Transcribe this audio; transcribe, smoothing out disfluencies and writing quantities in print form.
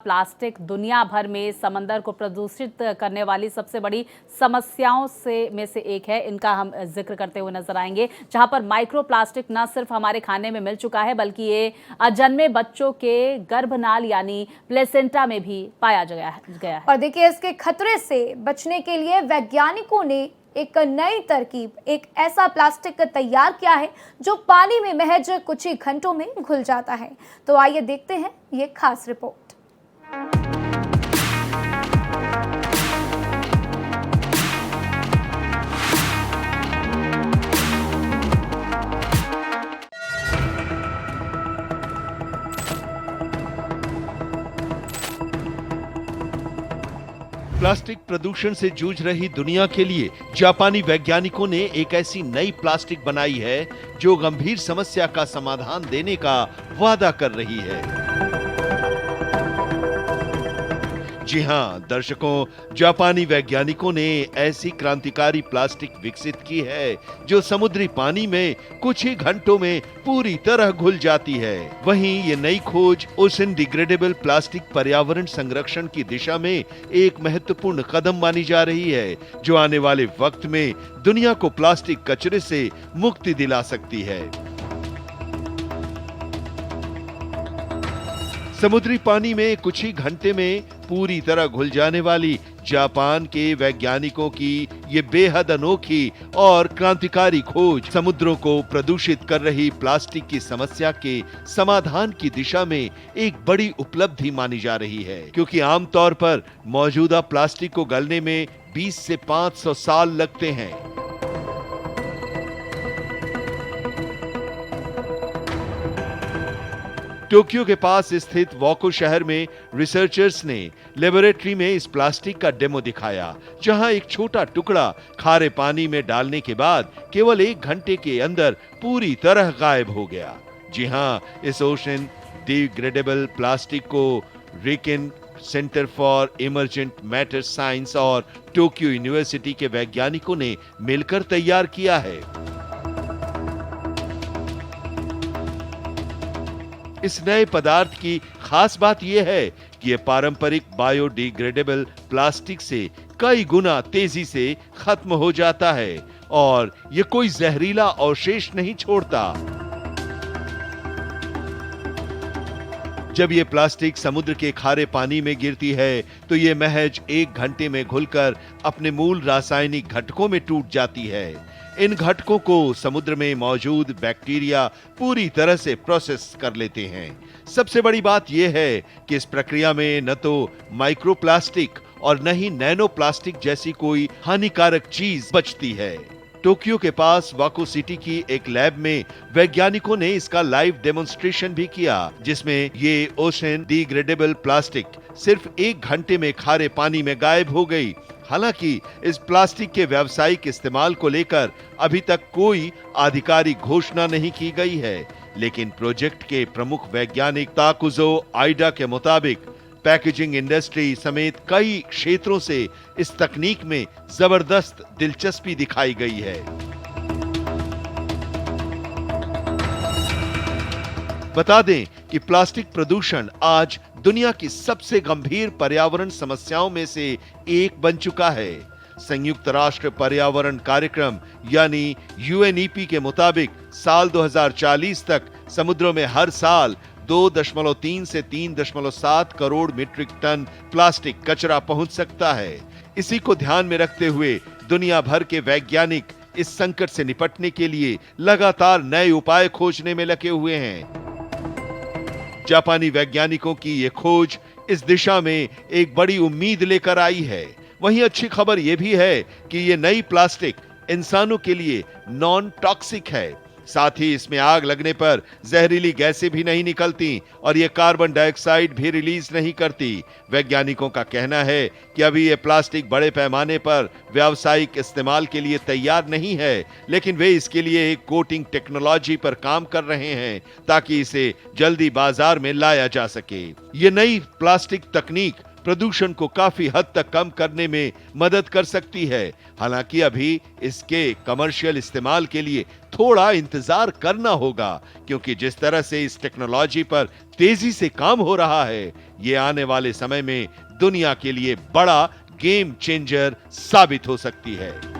Plastic दुनिया भर में समंदर को प्रदूषित करने वाली सबसे बड़ी समस्याओं में से एक है। इनका हम जिक्र करते हुए नजर आएंगे, जहां पर माइक्रो प्लास्टिक न सिर्फ हमारे खाने में मिल चुका है, बल्कि ये अजन्मे बच्चों के गर्भनाल यानी प्लेसेंटा में भी पाया गया है। और देखिए, इसके खतरे से बचने के लिए वैज्ञानिकों ने एक नई तरकीब, एक ऐसा प्लास्टिक तैयार किया है जो पानी में महज कुछ ही घंटों में घुल जाता है। तो आइए देखते हैं ये खास रिपोर्ट। प्लास्टिक प्रदूषण से जूझ रही दुनिया के लिए जापानी वैज्ञानिकों ने एक ऐसी नई प्लास्टिक बनाई है जो गंभीर समस्या का समाधान देने का वादा कर रही है। जी हां दर्शकों, जापानी वैज्ञानिकों ने ऐसी क्रांतिकारी प्लास्टिक विकसित की है जो समुद्री पानी में कुछ ही घंटों में पूरी तरह घुल जाती है। वहीं ये नई खोज ओशन डिग्रेडेबल प्लास्टिक पर्यावरण संरक्षण की दिशा में एक महत्वपूर्ण कदम मानी जा रही है, जो आने वाले वक्त में दुनिया को प्लास्टिक कचरे से मुक्ति दिला सकती है। समुद्री पानी में कुछ ही घंटे में पूरी तरह घुल जाने वाली जापान के वैज्ञानिकों की ये बेहद अनोखी और क्रांतिकारी खोज समुद्रों को प्रदूषित कर रही प्लास्टिक की समस्या के समाधान की दिशा में एक बड़ी उपलब्धि मानी जा रही है, क्योंकि आमतौर पर मौजूदा प्लास्टिक को गलने में 20 से 500 साल लगते हैं। टोक्यो के पास स्थित वोको शहर में रिसर्चर्स ने लेबोरेटरी में इस प्लास्टिक का डेमो दिखाया, जहां एक छोटा टुकड़ा खारे पानी में डालने के बाद केवल 1 घंटे के अंदर पूरी तरह गायब हो गया। जी हां, इस ओशन डिग्रेडेबल प्लास्टिक को RIKEN centre for emergent matter science और टोक्यो यूनिवर्सिटी के वैज्ञानिकों ने मिलकर तैयार किया है। इस नए पदार्थ की खास बात यह है कि यह पारंपरिक बायोडिग्रेडेबल प्लास्टिक से कई गुना तेजी से खत्म हो जाता है और यह कोई जहरीला अवशेष नहीं छोड़ता। जब यह प्लास्टिक समुद्र के खारे पानी में गिरती है तो यह महज 1 घंटे में घुलकर अपने मूल रासायनिक घटकों में टूट जाती है। इन घटकों को समुद्र में मौजूद बैक्टीरिया पूरी तरह से प्रोसेस कर लेते हैं। सबसे बड़ी बात यह है कि इस प्रक्रिया में न तो माइक्रोप्लास्टिक और न ही नैनो प्लास्टिक जैसी कोई हानिकारक चीज बचती है। टोक्यो के पास वाको सिटी की एक लैब में वैज्ञानिकों ने इसका लाइव डेमोन्स्ट्रेशन भी किया, जिसमें ये ओशन डिग्रेडेबल प्लास्टिक सिर्फ 1 घंटे में खारे पानी में गायब हो गई। हालांकि इस प्लास्टिक के व्यावसायिक इस्तेमाल को लेकर अभी तक कोई आधिकारिक घोषणा नहीं की गई है, लेकिन प्रोजेक्ट के प्रमुख वैज्ञानिक ताकुजो आइडा के मुताबिक पैकेजिंग इंडस्ट्री समेत कई क्षेत्रों से इस तकनीक में जबरदस्त दिलचस्पी दिखाई गई है। बता दें कि प्लास्टिक प्रदूषण आज दुनिया की सबसे गंभीर पर्यावरण समस्याओं में से एक बन चुका है। संयुक्त राष्ट्र पर्यावरण कार्यक्रम यानी यूएनईपी के मुताबिक साल 2040 तक समुद्रों में हर साल 2.3 से 3.7 करोड़ मीट्रिक टन प्लास्टिक कचरा पहुंच सकता है। इसी को ध्यान में रखते हुए दुनिया भर के वैज्ञानिक इस संकट से निपटने के लिए लगातार नए उपाय खोजने में लगे हुए हैं। जापानी वैज्ञानिकों की यह खोज इस दिशा में एक बड़ी उम्मीद लेकर आई है। वहीं अच्छी खबर यह भी है कि यह नई प्लास्टिक इंसानों के लिए नॉन टॉक्सिक है। साथ ही इसमें आग लगने पर जहरीली गैसें भी नहीं निकलती और ये कार्बन डाइऑक्साइड भी रिलीज नहीं करती। वैज्ञानिकों का कहना है कि अभी ये प्लास्टिक बड़े पैमाने पर व्यावसायिक इस्तेमाल के लिए तैयार नहीं है, लेकिन वे इसके लिए एक कोटिंग टेक्नोलॉजी पर काम कर रहे हैं ताकि इसे जल्दी बाजार में लाया जा सके। ये नई प्लास्टिक तकनीक प्रदूषण को काफी हद तक कम करने में मदद कर सकती है। हालांकि अभी इसके कमर्शियल इस्तेमाल के लिए थोड़ा इंतजार करना होगा, क्योंकि जिस तरह से इस टेक्नोलॉजी पर तेजी से काम हो रहा है, ये आने वाले समय में दुनिया के लिए बड़ा गेम चेंजर साबित हो सकती है।